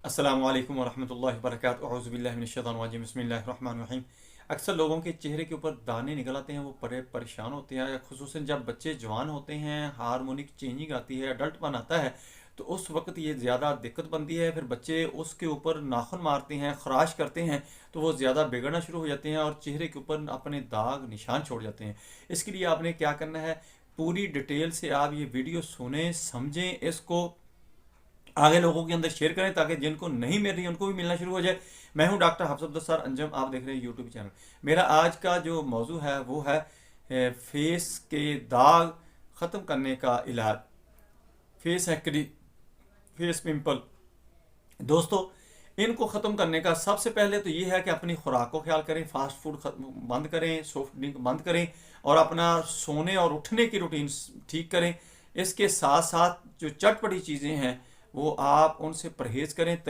अस्सलामु अलैकुम वरहमतुल्लाहि वबरकातुहू औज़ु बिल्लाहि मिनश शैतानिर रजीम बिस्मिल्लाहिर रहमानिर रहीम। अक्सर लोगों के चेहरे के ऊपर दाने निकल आते हैं, वो बड़े परेशान होते हैं, खुसूसन जब बच्चे जवान होते हैं, हार्मोनिक चेंजिंग आती है, अडल्टपन आता है, तो उस वक्त ये ज़्यादा दिक्कत बनती है। फिर बच्चे उसके ऊपर नाखून मारते हैं, खराश करते हैं, तो वो ज़्यादा बिगड़ना शुरू हो जाते हैं और चेहरे के ऊपर अपने दाग निशान छोड़ जाते हैं। इसके लिए आपने क्या करना है, पूरी डिटेल से आप ये वीडियो सुने, समझें, इसको आगे लोगों के अंदर शेयर करें ताकि जिनको नहीं मिल रही उनको भी मिलना शुरू हो जाए। मैं हूं डॉक्टर हफ्स सर अंजम, आप देख रहे हैं यूट्यूब चैनल। मेरा आज का जो मौजू है वो है फेस के दाग ख़त्म करने का इलाज, फेस एक्ने, फेस पिंपल। दोस्तों, इनको ख़त्म करने का सबसे पहले तो ये है कि अपनी खुराक को ख्याल करें, फास्ट फूड बंद करें, सॉफ्ट ड्रिंक बंद करें और अपना सोने और उठने की रूटीन ठीक करें। इसके साथ साथ जो चटपटी चीज़ें हैं वो आप उनसे परहेज़ करें।